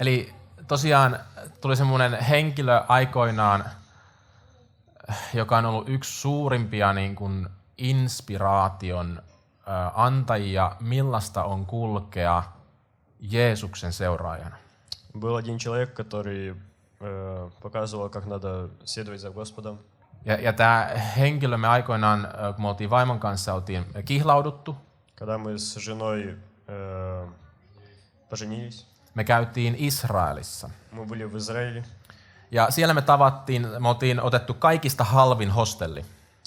Eli tosiaan tuli semmoinen henkilö aikoinaan, joka on ollut yksi suurimpia niin kuin inspiraation antajia, millaista on kulkea Jeesuksen seuraajana. Был один человек, который показывал, как надо следовать за Господом. Ja tämä henkilö me aikoinaan, kun me oltiin vaimon kanssa, oltiin kihlauduttu. Когда мы с женой поженились, Me käytiin Israelissa. мы были в Израиле, Ja siellä me oltiin otettu kaikista halvin hostelli,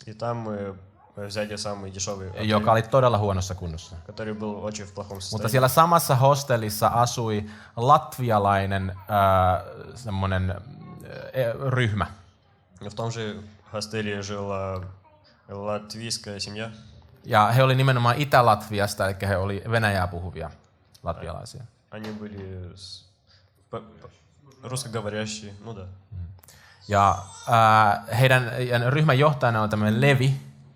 и там мы взяли самый дешевый отель, joka oli todella huonossa kunnossa. который был очень в плохом Mutta состоянии. siellä samassa hostellissa asui latvialainen semmoinen ryhmä. В том же хостеле жила латвийская семья. Ja he oli nimenomaan Itä-Latviasta, eli he oli venäjää puhuvia latvialaisia. Они были русскоговорящие, ну да. Ja heidän ryhmän johtajana on tämmöinen Levi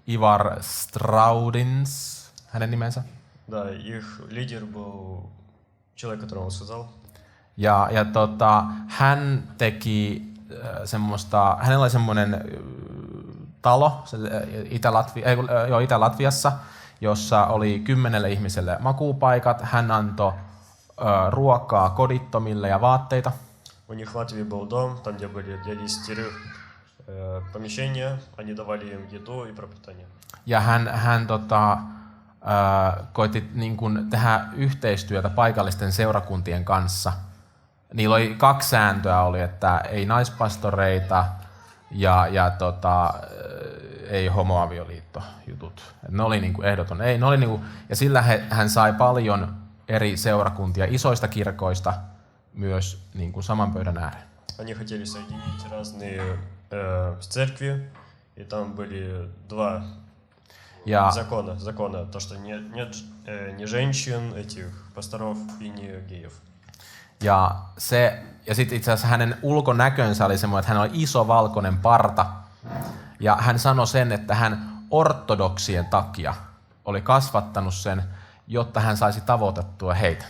Ivar Straudins, hänen nimensä. Да, их лидер был человек, которого он сказал. Ja hän teki hänellä oli semmoinen talo Itä-Latviassa, jossa oli 10 ihmiselle makuupaikat. Hän antoi ruokaa kodittomille ja vaatteita. У них в Латвии был дом, там где были для 10 помещения, они давали им еду и пропитание. Ja hän koitti niin kuin tehdä yhteistyötä paikallisten seurakuntien kanssa. Niillä oli 2 sääntöä, oli, että ei naispastoreita ja ei homoavioliittojutut. Ne oli niin kuin ehdoton. Ei, ne oli niin kuin, ja sillä hän sai paljon eri seurakuntia isoista kirkoista myös niin kuin saman pöydän ääreen. Они хотели соединить разные церкви, и там были 2 закона, то что нет ни женщин, этих пасторов и ни геев. Ja sitten itse asiassa hänen ulkonäkönsä oli semmoinen, että hän oli iso valkoinen parta. Ja hän sanoi sen, että hän ortodoksien takia oli kasvattanut sen, jotta hän saisi tavoitettua heitä.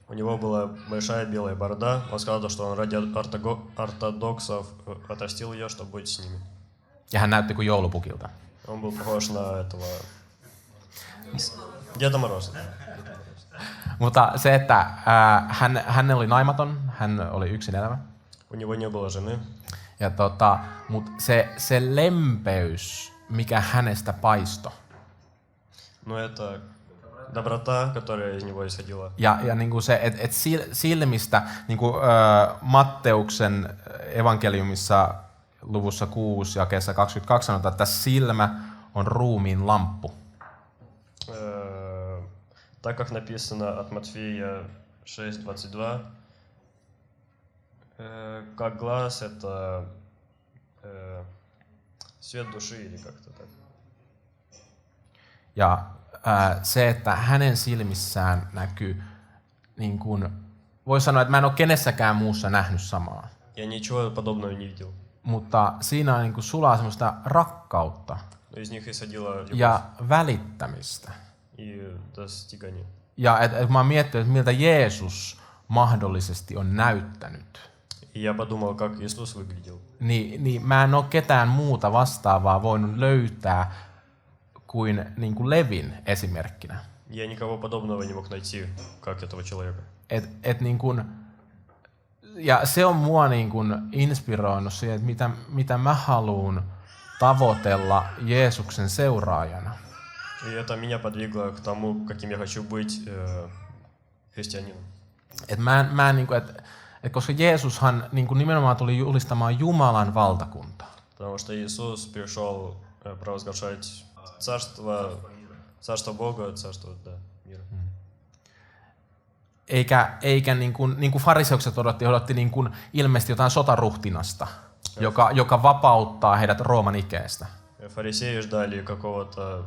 У него была большая белая борода. Он сказал, что он ради ортодоксов отрастил ее, чтобы быть с ними. Ja hän näytti kuin joulupukilta. Он был похож на этого Деда Мороза. Mutta se, että hän oli naimaton, hän oli yksin elävä. У него не было жены. Ja mutta se lempeys, mikä hänestä paistoi. Но это доброта, которая из него исходила. Ja niin kuin se, että silmistä, niin kuin Matteuksen evankeliumissa luvussa 6 jakeessa 22 sanotaan, että silmä on ruumiin lamppu. Так как написано от Матфея 6:22, как глаз это свет души или как-то так. Ja se, että hänen silmissään näkyy, niin kuin, voi sanoa, että mä en ole kenessäkään muussa nähnyt samaa. Я ничего подобного не видел. Mutta siinä on niin kuin sulaa semmoista rakkautta Из них исходила любовь ja välittämistä. и достигание. Ja et mä oon miettinyt, että miltä Jeesus mahdollisesti on näyttänyt. И я подумал, как Иисус выглядел. Niin mä en ole ketään muuta vastaavaa voinut löytää kuin Levin esimerkkinä. Я никого подобного не мог найти, как этого человека. Niin kuin, ja se on mua niin kuin inspiroinut siihen, että mitä mä haluan tavoitella Jeesuksen seuraajana. И это меня подвигло к тому, каким я хочу быть христианином. Koska Jeesushan niin kuin nimenomaan tuli julistamaan Jumalan valtakuntaa. Потому что Иисус пришел провозглашать царство Бога, царство мира. Eikä niin kuin fariseukset odotti niin kuin ilmeisesti jotain sotaruhtinasta, joka vapauttaa heidät Rooman ikeestä. Фарисеи ждали какого-то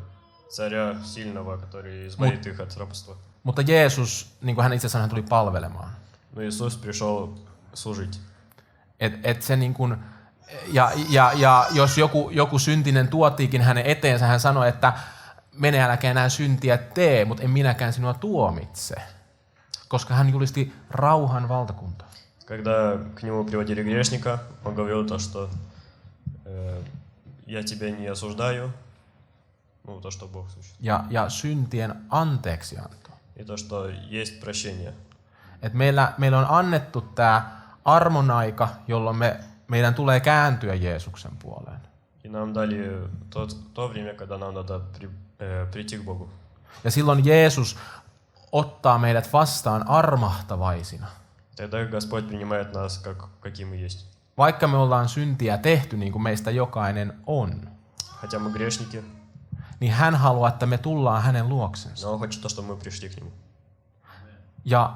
царя сильного, который избавит их от рабства. Mutta Jeesus, niin kuin hän itse asiassa tuli palvelemaan. Но Иисус пришел служить. Se niin kuin, ja jos joku syntinen tuotiikin hänen eteensä, hän sanoi, että mene äläkä enää syntiä tee, mutta en minäkään sinua tuomitse. koska hän julisti rauhan valtakuntaa. Когда к нему приводили грешника, он говорил то, что я тебя не осуждаю, ну то, что Бог существует, Ja syntien anteeksianto. и то, что есть прощение. Et meillä on annettu tämä armon aika, jolloin meidän tulee kääntyä Jeesuksen puoleen. И нам дали то время, когда нам надо прийти к Богу. Ja silloin Jeesus ottaa meidät vastaan armahtavaisina. Тогда Господь принимает нас, какие мы есть. Vaikka me ollaan syntiä tehty, niin kuin meistä jokainen on, Хотя мы грешники, niin hän haluaa, että me tullaan hänen luoksensa. но Он хочет то, что мы пришли к Нему. Ja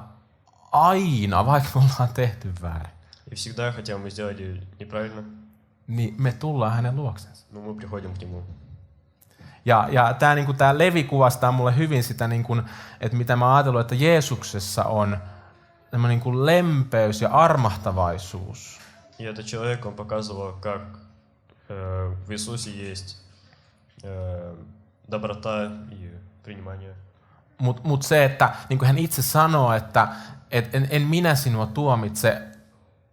aina, vaikka me ollaan tehty väärin, И всегда, хотя мы сделали неправильно, niin me tullaan hänen luoksensa. но мы приходим к Нему. Ja tämä Levi kuvastaa mulle hyvin sitä, niin kuin, että mitä mä ajatellut, että Jeesuksessa on tämmöinen niin kuin lempeys ja armahtavaisuus. И этот человек, он показывал, как в Иисусе есть доброта и принимание. Mut se, että niin kuin hän itse sanoo, että en minä sinua tuomitse,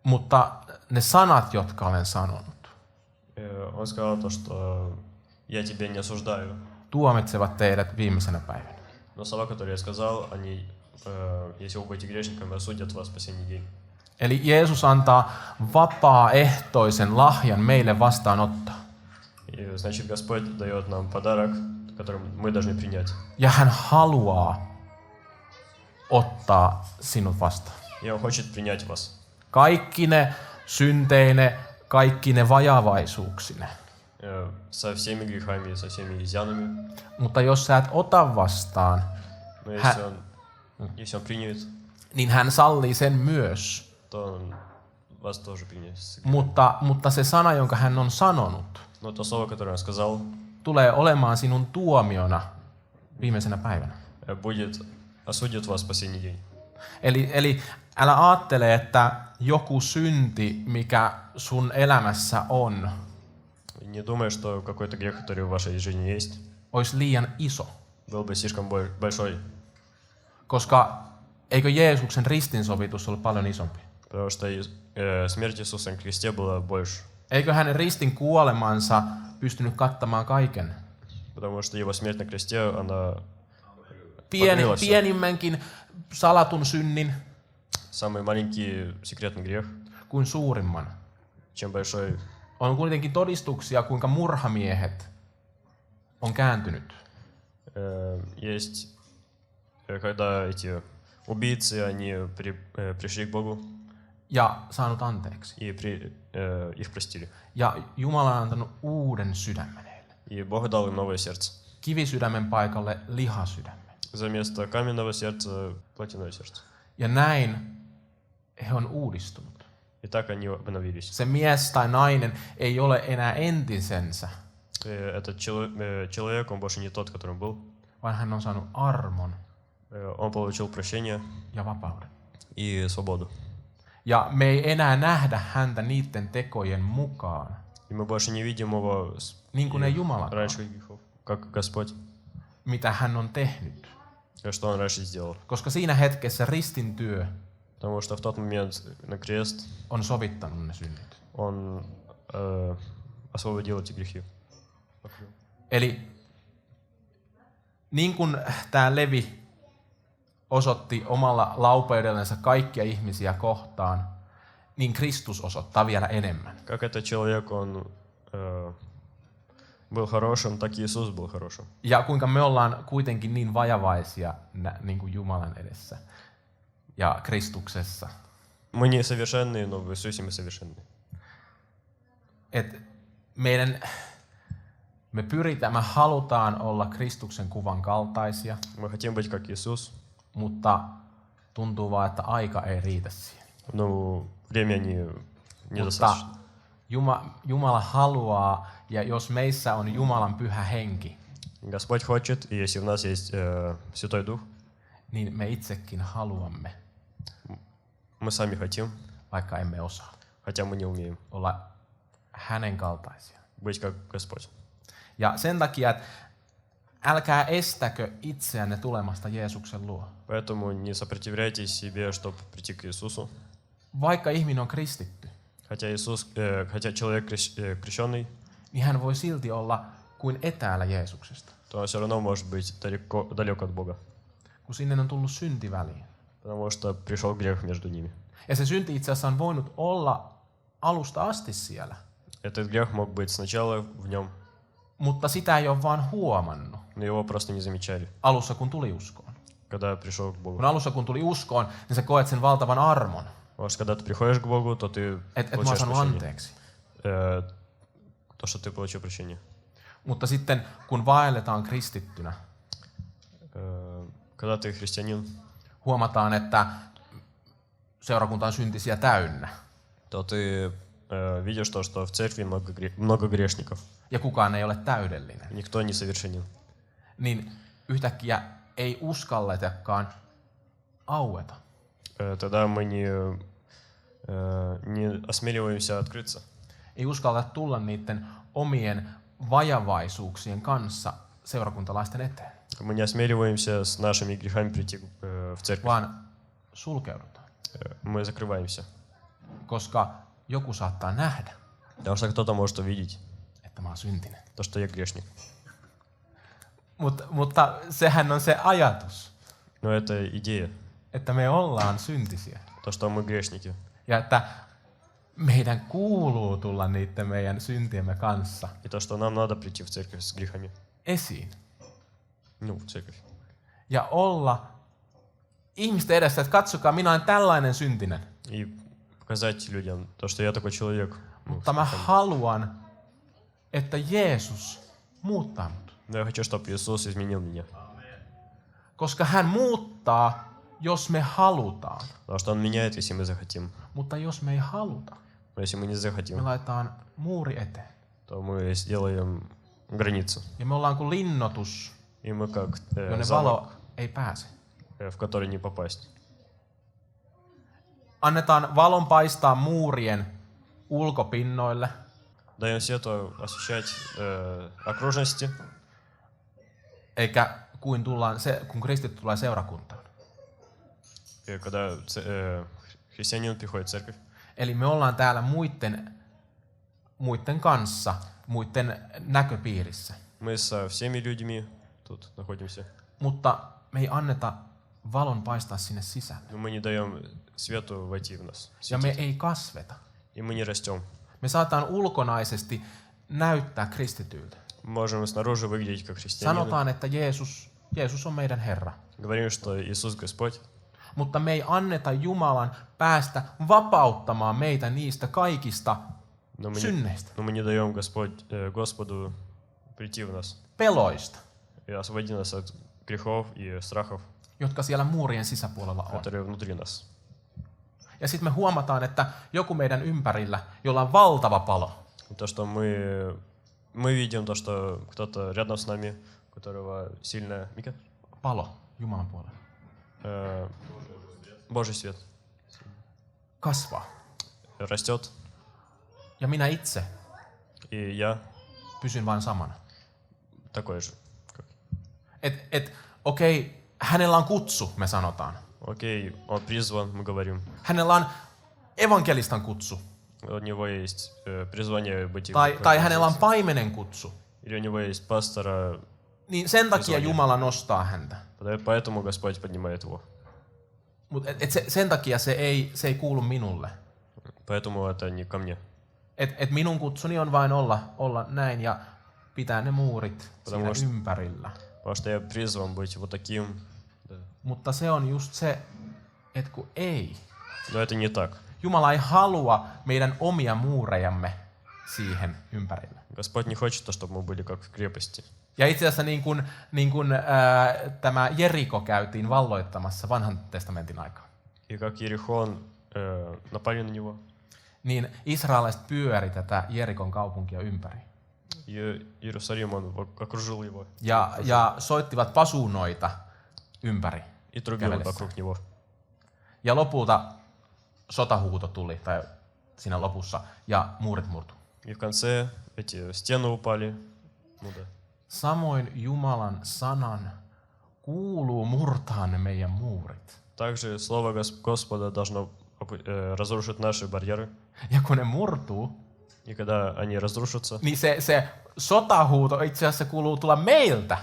mutta ne sanat, jotka olen sanonut, Он сказал то, что я тебя не осуждаю. tuomitsevat teidät viimeisenä päivänä. Но слова, которые я сказал, они, если вы будете грешниками, осудят вас в последний день. Eli Jeesus antaa vapaaehtoisen lahjan meille vastaanottaa. И значит, Господь дает нам подарок, который мы должны принять. Ja hän haluaa ottaa sinut vastaan. И Он хочет принять вас. Kaikki ne synteine, kaikki ne vajavaisuuksine. Со всеми грехами, со всеми изъянами. Mutta jos sä et ota vastaan, Но если Он принят, niin hän sallii sen myös. то Он вас тоже принят. Mutta se sana, jonka hän on sanonut, Но то слово, которое Он сказал, tulee olemaan sinun tuomiona viimeisenä päivänä. осудит вас в последний день. Eli älä ajattele, että joku synti, mikä sun elämässä on, Не думай, что какой-то грех, который в вашей жизни есть, olisi liian iso. был бы слишком большой. Koska eikö Jeesuksen ristinsovitus ole paljon isompi? Потому что смерть Иисуса на кресте была больше. Eikö hänen ristin kuolemansa pystynyt kattamaan kaiken? Потому что Его смерть на кресте, она Pienimmänkin salatun synnin самый маленький секретный грех, kuin suurimman. чем большой. On kuitenkin todistuksia, kuinka murhamiehet on kääntynyt. Есть, когда эти убийцы, они пришли к Богу Ja saanut anteeksi. и их простили. Ja Jumala on antanut uuden sydämen heille. И Бог дал им новое сердце. Kivisydämen paikalle lihasydämen. За место каменного сердца плотяное сердце. Ja näin he on uudistunut. И так они обновились. Se mies tai nainen ei ole enää entisensä, Этот человек, он больше не тот, которым был. vaan hän on saanut armon Он получил прощение ja vapauden. и свободу. Ja me ei enää nähdä häntä niiden tekojen mukaan, И мы больше не видим его niin kuin ei Jumala, раньше грехов, как Господь, mitä hän on tehnyt. что он раньше сделал. Koska siinä hetkessä ristin työ Потому что в тот момент на крест on sovittanut ne synnit. он освободил эти грехи. Eli niin kuin tämä Levi osoitti omalla laupeudellensa kaikkia ihmisiä kohtaan, niin Kristus osoittaa vielä enemmän. Как этот человек, он был хорошим, так и Иисус был хорошим. Ja kuinka me ollaan kuitenkin niin vajavaisia niin kuin Jumalan edessä ja Kristuksessa. Мы не совершенные, но в Иисусе мы совершенны. Et me halutaan olla Kristuksen kuvan kaltaisia, Мы хотим быть как Иисус, mutta tuntuu vaan, että aika ei riitä siihen. но время не достаточно. Mutta Jumala haluaa, ja jos meissä on Jumalan pyhä henki, Господь хочет, и если в нас есть Святой Дух, niin me itsekin haluamme, мы сами хотим, vaikka emme osaa, хотя мы не умеем, olla hänen kaltaisia. быть как Господь. Ja sen takia, että älkää estäkö itseänne tulemasta Jeesuksen luo. Поэтому не сопротивляйтесь себе, чтобы прийти к Иисусу. Vaikka ihminen on kristitty, Хотя человек крещенный, niin hän voi silti olla kuin etäällä Jeesuksesta, то он все равно может быть далеко от Бога. kun sinne on tullut synti väliin. Потому что пришел грех между ними. Ja se synti itse asiassa on voinut olla alusta asti siellä, Этот грех мог быть сначала в нем, mutta sitä ei ole vaan huomannut но его просто не замечали, alussa, kun tuli uskoon. когда пришел к Богу. Kun alussa, kun tuli uskoon, niin sä koet sen valtavan armon, Может, когда ты приходишь к Богу, то ты että mä oon получаешь saanut прощение. anteeksi. То, что ты получил прощение. Mutta sitten, kun vaelletaan kristittynä, Когда ты христианин, huomataan, että seurakunta on syntisiä täynnä то ты видишь то, что в церкви много грешников. ja kukaan ei ole täydellinen. Никто не совершенен. Niin yhtäkkiä ei uskalletakaan aueta. Тогда мы не осмеливаемся открыться. Ei uskalleta tulla niiden omien vajavaisuuksien kanssa seurakuntalaisten eteen, Мы не осмеливаемся с нашими грехами прийти в церковь. vaan sulkeudutaan, Мы закрываемся. koska joku saattaa nähdä, Потому что кто-то может увидеть että mä oon syntinen. то, что я грешник. Mutta sehän on se ajatus, Но это идея. että me ollaan syntisiä То, что мы грешники. ja että meidän kuuluu tulla niiden meidän syntiemme kanssa И то, что нам надо прийти в церковь с грехами. esiin Ну, в церковь. ja olla ihmisten edessä, että katsokaa, minä olen tällainen syntinen, И показать людям то, что я такой человек. mutta mä haluan, että Jeesus muuttaa mut. Но я хочу, чтобы Иисус изменил меня. Koska hän muuttaa, jos me halutaan. Потому что Он меняет, если мы захотим. Mutta jos me ei haluta, Но если мы не me захотим, laitetaan muuri eteen. то мы сделаем границу. Ja me ollaan kuin linnoitus, И мы как jonne замок, valo ei pääse. в который не попасть. Annetaan valon paistaa muurien ulkopinnoille, Даем свету освещать окружности, eikä kuin kun kristitty tulee seurakuntaan. и когда христианин приходит в церковь. Eli me ollaan täällä muiden kanssa, muiden näköpiirissä. Мы со всеми людьми тут находимся. Mutta me ei anneta valon paistaa sinne sisälle. Но мы не даем свету войти в нас. Ja me ei kasveta. И мы не растем. Me saataan ulkonaisesti näyttää kristityiltä. Мы можем снаружи выглядеть как христианины. Sanotaan, että Jeesus on meidän Herra. Говорим, что Иисус Господь. Mutta me ei anneta Jumalan päästä vapauttamaan meitä niistä kaikista synneistä, Но мы не даем Господу прийти в нас peloista, и освободи нас от грехов и страхов, jotka siellä muurien sisäpuolella on. которые внутри нас. Ja sitten me huomataan, että joku meidän ympärillä, jolla on valtava palo, То, что мы видим, то, что кто-то рядом с нами, у которого сильная palo Jumalan puolella, Божий свет kasvaa. растет, Ja minä itse и я pysyn vain samana. такой же. Okei, hänellä on kutsu, me sanotaan. Окей, он призван, мы говорим. Hänellä on evankelistan kutsu. У него есть призвание быть Tai hänellä on paimenen kutsu. или у него есть пастора, Niin sen takia Jumala nostaa häntä. поэтому Господь поднимает его. Mutta sen takia se ei kuulu minulle. Поэтому это не ко мне. Minun kutsuni on vain olla näin ja pitää ne muurit siinä ympärillä. Потому что я призван быть вот таким. Да. Mutta se on just se, että kun ei. Но это не так. Jumala ei halua meidän omia muurejamme siihen ympärille. Господь не хочет, чтобы мы были как в крепости. Ja itse asiassa niin kuin tämä Jeriko käytiin valloittamassa vanhan testamentin aikaan. И как Иерихон напали на него. Niin israelilaiset pyöri tätä Jerikon kaupunkia ympäri. Иерусалим, он окружил его. Ja soittivat pasuunoita ympäri. И трубил вокруг него. Ja lopulta sotahuuto tuli, tai siinä lopussa, ja muurit murtu. И в конце эти стены упали. Ну да. samoin Jumalan sanan kuuluu murtaa ne meidän muurit. Также Слово Господа должно разрушить наши барьеры. Ja kun ne murtuu, И когда они разрушатся, niin se sotahuuto itse asiassa kuuluu tulla meiltä.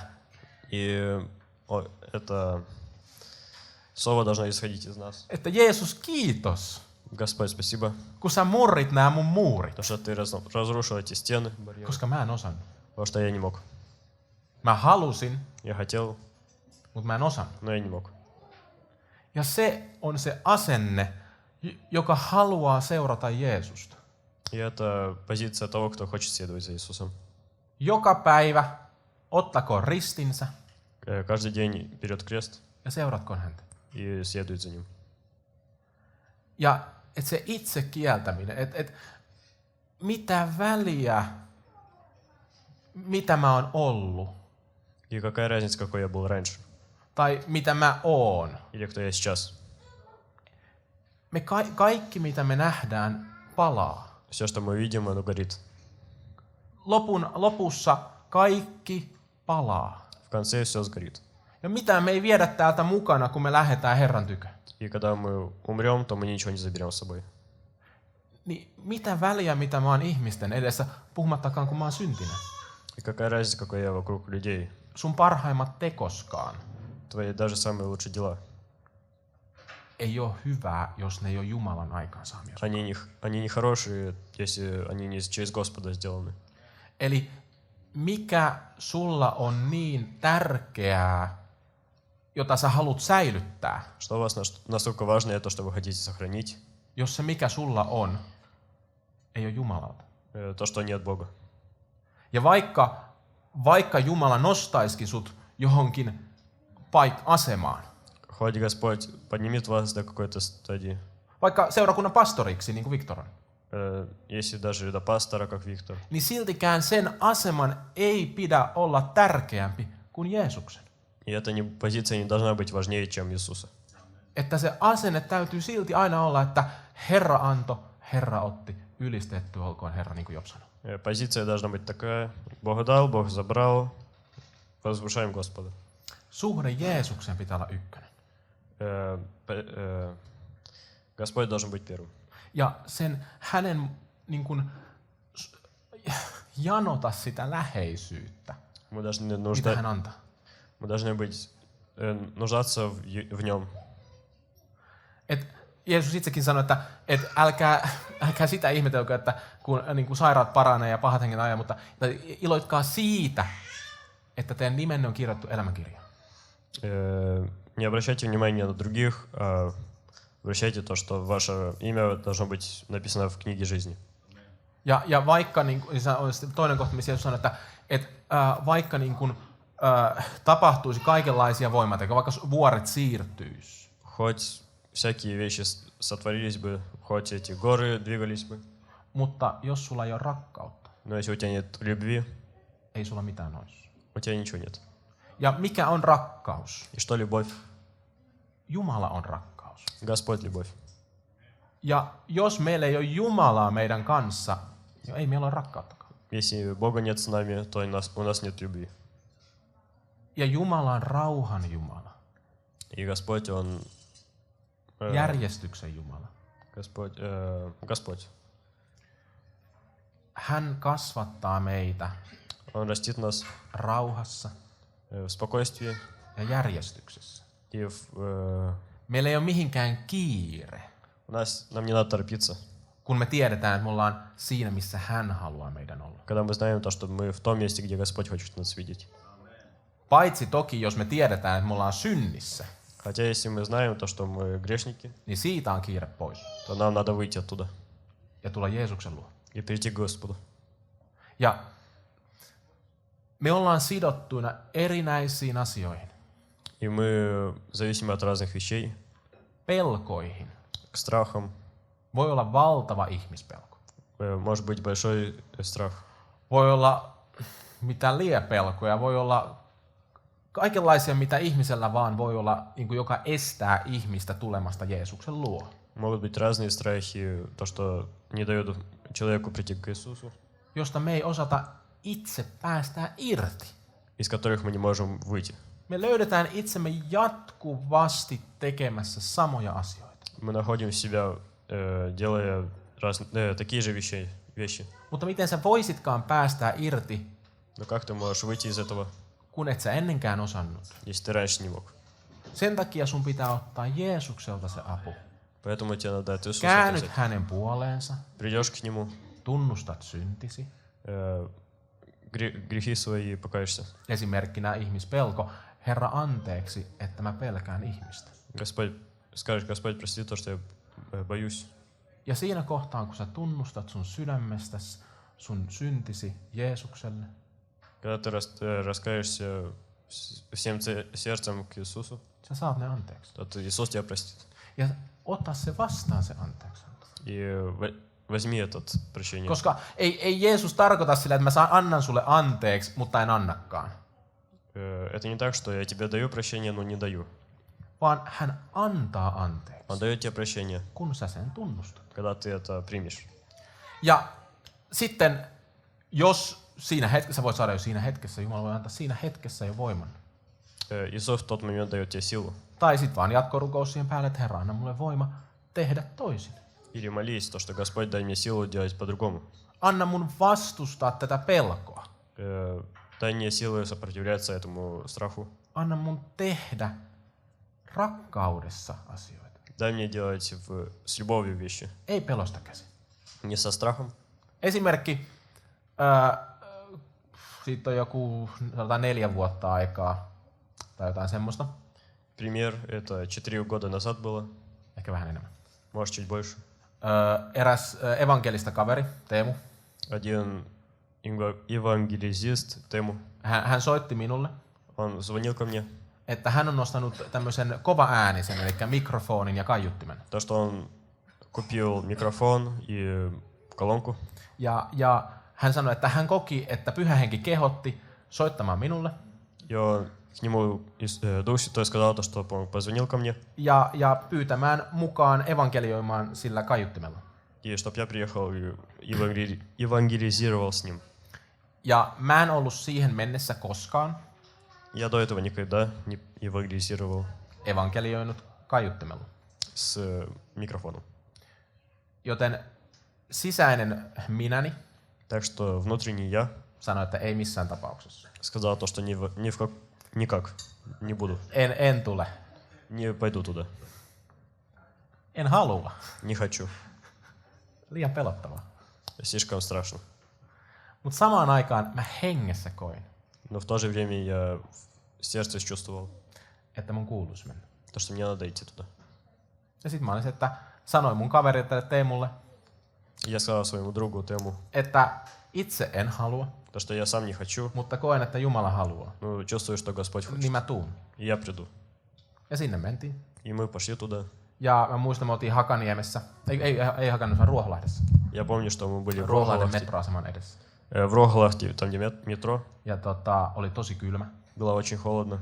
и это Слово должно исходить из нас. Että Jeesus, kiitos, Господь, спасибо, kun sä murrit nämä mun muurit. то, что Ты разрушил эти стены, барьеры, Koska mä en osannut. потому что я не мог. Mä halusin, Я хотел, mutta mä en osannut. но я не мог. Ja se on se asenne, joka haluaa seurata Jeesusta. И это позиция того, кто хочет следовать за Иисусом. Joka päivä ottakoon ristinsä Каждый день берет крест ja seuratkoon häntä. и следует за ним. Ja että se itse kieltäminen, että mitä väliä, mitä mä oon ollut, И какая разница, какой я был раньше, tai mitä mä oon. или кто я сейчас. Me kaikki, mitä me nähdään, palaa. Все, что мы видим, оно горит. Lopussa kaikki palaa. В конце все сгорит. Ja mitä me ei viedä täältä mukana, kun me lähdetään Herran tykö. И когда мы умрем, то мы ничего не заберем с собой. Niin mitä väliä, mitä mä oon ihmisten edessä, puhumattakaan kun mä oon syntinen. И какая разница, какой я вокруг людей. Sun parhaimmat tekoskaan Твои даже самые лучшие дела. ei ole hyvää, jos ne ei ole Jumalan aikaansaamia. Они не хорошие, если они не через Господа сделаны. Eli mikä sulla on niin tärkeää, jota sä haluat säilyttää, Что у вас настолько важное, то, что вы хотите сохранить, jos se mikä sulla on, ei ole Jumalalta. то, что нет Бога. Ja vaikka Jumala nostaisikin sut johonkin asemaan, Хоть Господь поднимет вас до какой-то стадии, vaikka seurakunnan pastoriksi, niin kuin Viktor on, если даже до пастора, как Виктор, niin siltikään sen aseman ei pidä olla tärkeämpi kuin Jeesuksen. и эта позиция не должна быть важнее, чем Иисуса. Että se asenne täytyy silti aina olla, että Herra antoi, Herra otti, ylistetty olkoon Herra, niin kuin Job sanoi. Позиция должна быть такая: Бог дал, Бог забрал, возвышаем Господа. Suhde Jeesuksen pitää olla ykkönen. Господь должен быть первым. Ja hänen niin kuin, janota sitä läheisyyttä, Мы должны, mitä hän antaa. мы должны быть, нуждаться в нем. Et Jeesus itsekin sanoi, että älkää sitä ihmetelkö, että kun niin kuin sairaat paranee ja pahat henget ajaa, mutta iloitkaa siitä, että teidän nimenne on kirjoittu elämänkirjaan. Не обращайте внимания на других, а обращайте то, что ваше имя должно быть написано в книге жизни. Ja vaikka, niin kuin, toinen kohta, missä Jeesus sanoi, että vaikka niin kuin, tapahtuisi kaikenlaisia voimatekoja, vaikka vuoret siirtyisi, Хоть всякие вещи сотворились бы, хоть эти горы двигались бы, mutta jos sulla ei ole rakkautta, но если у тебя нет любви, ei sulla mitään olisi. у тебя ничего нет. Ja mikä on rakkaus? И что любовь? Jumala on rakkaus. Господь любовь. Ja jos meillä ei ole Jumalaa meidän kanssa, niin ei meillä ole rakkauttakaan. Если Бога нет с нами, то у нас нет любви. Ja Jumala on rauhan Jumala. И Господь, Он... Järjestyksen Jumala. Господь. Hän kasvattaa meitä Он растит нас rauhassa в спокойствии ja järjestyksessä. и Meillä ei ole mihinkään kiire, нам не надо торопиться. kun me tiedetään, että me ollaan siinä, missä hän haluaa meidän olla. Когда мы знаем то, что мы в том месте, где Господь хочет нас видеть. Paitsi toki, jos me tiedetään, että me ollaan synnissä, Хотя если мы знаем то, что мы грешники, niin siitä on kiire pois то нам надо выйти оттуда ja tulla Jeesuksen luo. и прийти к Господу. Ja me ollaan sidottuina erinäisiin asioihin, И мы зависимы от разных вещей, pelkoihin. к страхам. Voi olla valtava ihmispelko. Может быть большой страх. Voi olla mitä liepelkoja, voi olla kaikenlaisia, mitä ihmisellä vaan voi olla, niin kuin joka estää ihmistä tulemasta Jeesuksen luo. Могут быть разные страхи, то, что не дает человеку прийти к Иисусу. Josta me ei osata itse päästää irti. из которых мы не можем выйти. Me löydetään itsemme jatkuvasti tekemässä samoja asioita. Мы находим себя, делая такие же вещи. Mutta miten sä voisitkaan päästää irti, Но как ты можешь выйти из этого, kun et sä ennenkään osannut? если ты раньше не мог? Sen takia sun pitää ottaa Jeesukselta se apu. Поэтому тебе надо от Иисуса Käännyt взять. hänen puoleensa, Придешь к Нему, tunnustat syntisi. грехи свои покаешься. Esimerkkinä ihmispelko. Herra, anteeksi, että mä pelkään ihmistä. Скажешь, Господь, прости то, что я боюсь. Ja siinä kohtaa, kun sä tunnustat sun sydämestäsi sun syntisi Jeesukselle, Когда ты раскаешься всем сердцем к Иисусу, sä saat ne anteeksi. то Иисус тебя простит. Ja ota se vastaan se anteeksianto. И возьми этот прощение. Koska ei Jeesus tarkoita sillä, että mä annan sulle anteeksi, mutta en annakaan. Это не так, что я тебе даю прощение, но не даю. Vaan hän antaa anteeksi, Он дает тебе прощение, kun sä sen tunnustat. когда ты это примешь. Ja sitten, jos siinä hetkessä, voit saada jo siinä hetkessä, Jumala voi antaa siinä hetkessä jo voiman. Иисус в тот момент дает тебе силу. Tai sitten vaan jatkorukous siihen päälle, että Herra, anna mulle voima tehdä toisin. Или молись, то, что Господь дай мне силу делать по-другому. Anna mun vastustaa tätä pelkoa. Дай мне силы сопротивляться этому страху. Anna mun tehdä rakkaudessa asioita. Дай мне делать с любовью вещи. Ei pelosta käsin. Не со страхом. Esimerkki, siitä on joku 4 vuotta aikaa tai jotain semmoista, Пример, это 4 года назад было, ehkä vähän enemmän. может чуть больше. Eräs evankelista kaveri, Teemu, Один евангелизист, Тему, hän soitti minulle, он звонил ко мне. että hän on nostanut tämmöisen kova-äänisen, eli mikrofonin ja kaiuttimen. То, что он купил микрофон и колонку. Ja hän sanoi, että hän koki, että Pyhä Henki kehotti soittamaan minulle. И он, к нему Дух Святой сказал, то, что он позвонил ко мне. Ja pyytämään mukaan evankelioimaan sillä kaiuttimella. И чтоб я приехал и евангелизировал с ним. Ja mä en ollut siihen mennessä koskaan Я до этого никогда не евангелизировал evankelioinut kaiuttimella. с микрофоном. Joten sisäinen minäni Так что внутренний я sanoi, että ei missään tapauksessa. сказал то, что никак не буду. En tule. Не пойду туда. En halua. Не хочу. Liian pelottavaa. Слишком страшно. Mutta samaan aikaan mä hengessä koin, Но в то же время я в сердце чувствовал, että mun kuuluisi mennä. то, что мне надо идти туда. Ja sit mä olin se, että sanoin mun kaverille Teemulle, И я сказал своему другу Тему, että itse en halua, то, что я сам не хочу, mutta koen, että Jumala haluaa. но чувствую, что Господь хочет. Niin mä tuun. И я приду. Ja sinne mentiin. И мы пошли туда. Ja mä muistan, me oltiin Hakaniemessä, ei Hakaniemessä, vaan Ruoholahdessa. Я помню, что мы были в Ruoholahden Рохлахте. metroaseman edessä. В Рохлахте, там где метро, Ja oli tosi kylmä. было очень холодно.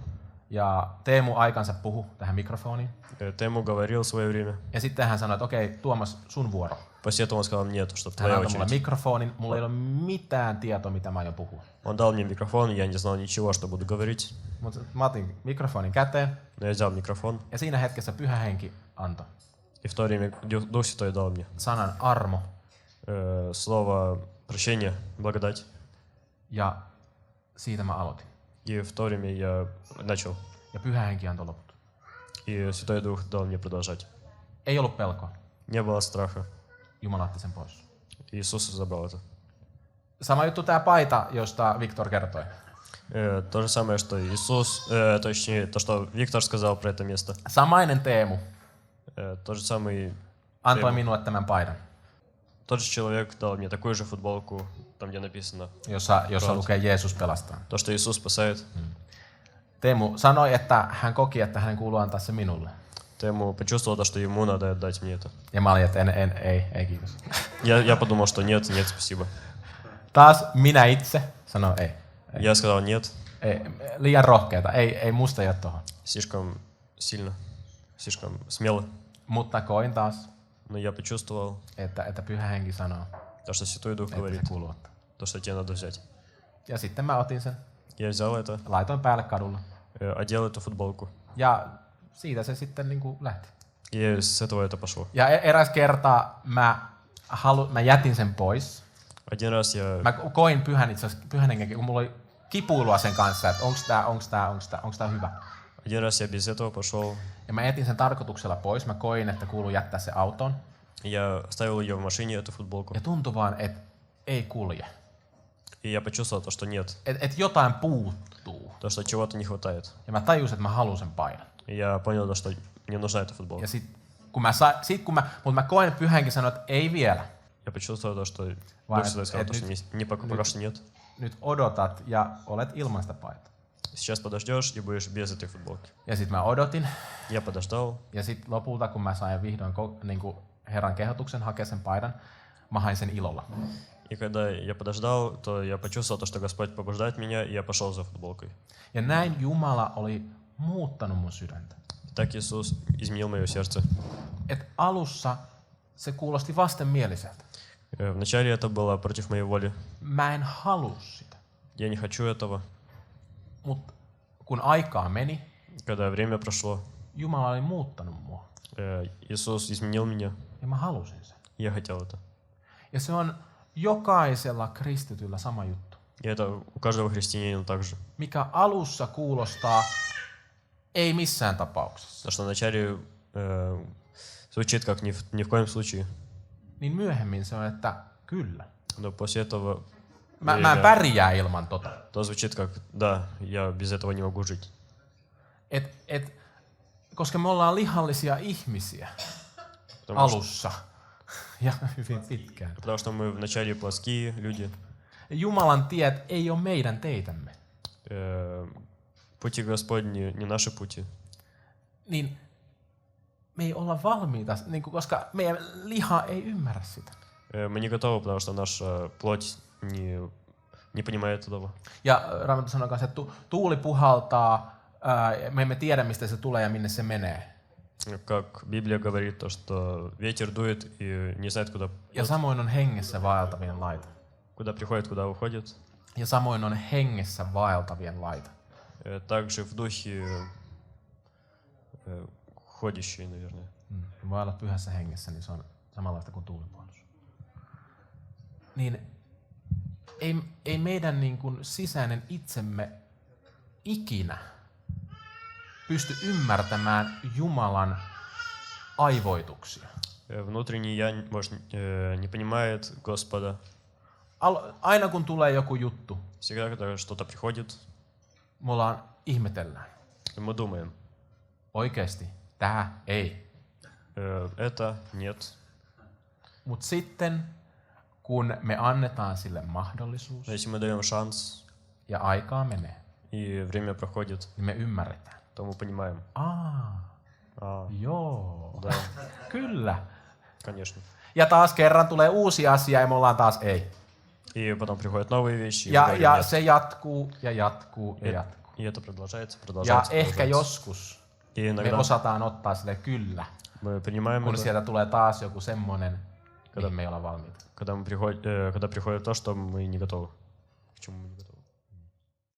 Ja Teemu aikansa puhui tähän mikrofoniin. Тему говорил в свое время. Ja sitten hän sanoi, että okei, Tuomas, sun vuoro. После этого он сказал мне, то, что Hän твоя antoi mulle очередь. mikrofonin, mulla ei ole mitään tietoa, mitä mä aion puhua. Он дал мне микрофон, я не знал ничего, что буду говорить. Mutta mä otin mikrofonin käteen Но я взял микрофон, ja siinä hetkessä Pyhä Henki antoi и в то время Дух Святой дал мне sanan armo слово прощения, благодать. ja siitä mä aloitin. И в то время я начал. Ja Pyhä Henki antoi loput. И Святой Дух дал мне продолжать. Ei ollut pelkoa. Не было страха. Jumala otti sen pois. Иисус забрал это. Sama juttu tää paita, josta Viktor kertoi. То же самое, что Иисус, точнее, то, что Виктор сказал про это место. Samainen Teemu Тот же самый, antoi minulle tämän paidan, тот же человек дал мне такую же футболку, там где написано jossa lukee Jeesus pelastaa. то, что Иисус спасает. Teemu sanoi, että hän koki, että hänen kuuluu antaa se minulle. Тему почувствовал, то, что ему надо отдать мне это. Ja mä olin, että ei kiitos. Я подумал, что нет, спасибо. Taas minä itse sanoin ei. Я сказал нет, Ei, liian rohkeata, ei musta ei ole tohon. слишком сильно, слишком смело. Mutta koin taas, Но я почувствовал että Pyhä Henki sanoo, то, что Святой Дух että говорит, se kuuluu ottaa. то, что тебе надо взять. Ja sitten mä otin sen. Я взял это, laitoin päälle kadulla. одел эту футболку. Ja siitä se sitten niin kuin lähti. И с этого это пошло. Ja eräs kerta mä jätin sen pois. Один раз я Mä koin pyhän hengenkin, kun mulla oli kipuilua sen kanssa, että onks tää hyvä. Один раз я без этого пошел. Ja mä jätin sen tarkoituksella pois. Mä koin, että kuuluu jättää se autoon. Я оставил ее в машине, эту футболку. Ja tuntui vaan, että ei kulje. И я почувствовал то, что нет. Et jotain puuttuu. То, что чего-то не хватает. Ja mä tajusin, että mä haluan sen paidan. И я понял то, что мне нужна эта футболка. Ja mutta mä koin, että pyhänkin sanoi, että ei vielä. Я почувствовал то, что Vaan, Дух Святой сказал, то, что пока что нет. Nyt odotat ja olet ilman sitä paitaa. Сейчас подождешь и будешь без этой футболки. Ja sit mä odotin. Я подождал. Ja sit lopulta, kun mä sain vihdoin niin kuin Herran kehotuksen hakea sen paidan, mä hain sen ilolla. И когда я подождал, то я почувствовал то, что Господь побуждает меня, и я пошел за футболкой. Ja näin Jumala oli muuttanut mun sydäntä. И так Иисус изменил мое сердце. Et alussa se kuulosti vastenmieliseltä. Вначале это было против моей воли. Mä en halua sitä. Я не хочу этого. Mutta kun aikaa meni, Когда время прошло, Jumala oli muuttanut mua. Иисус изменил меня, Ja mä halusin sen. и я хотел это. Ja se on jokaisella kristityllä sama juttu. И это у каждого христианина так же. Mikä alussa kuulostaa ei missään tapauksessa. Потому что вначале звучит как ни в коем случае. Niin myöhemmin se on, että kyllä. Но после этого Mä en pärjää ilman tota. то звучит как да, я без этого не могу жить. Koska me ollaan lihallisia ihmisiä alussa ja hyvin pitkään. Потому что мы вначале плоские люди. Jumalan tiet ei ole meidän teitämme. Пути Господни не наши пути. Niin me ei olla valmiita, niin koska meidän liha ei ymmärrä sitä. Мы не готовы, потому что наша плоть не понимает этого. Ja Raamattu sanoo kanssa, että tuuli puhaltaa, me emme tiedä mistä se tulee ja minne se menee. Как Библия говорит, то, что ветер дует и не знает, куда Ja samoin on hengessä vaeltavien laita. приходит, куда уходит. Ja samoin on hengessä vaeltavien laita. Также в духе ходящие, наверное. Voi olla pyhässä hengessä, niin se on samanlaista kuin tuulipuhallus. Niin ei meidän niin kuin sisäinen itsemme ikinä pysty ymmärtämään Jumalan aivoituksia. Внутренний я, может, не понимает Господа. Aina kun tulee joku juttu, Всегда, когда что-то приходит, me ollaan ihmetellään. мы думаем, Oikeesti, tää ei. это нет. Mutta sitten, kun me annetaan sille mahdollisuus Но если мы даем шанс, ja aikaa menee, и время проходит, niin me ymmärretään. то мы понимаем. Joo, Да, kyllä. конечно. Ja taas kerran tulee uusi asia ja me ollaan taas ei. И потом приходят новые вещи. Ja se jatkuu ja jatkuu ja jatkuu. И это продолжается, Ja продолжается. ehkä joskus И me иногда osataan ottaa sille kyllä, мы принимаем kun это, sieltä tulee taas joku semmonen, mihin me ei olla valmiita. когда приходит то, что мы не готовы. К чему мы не готовы.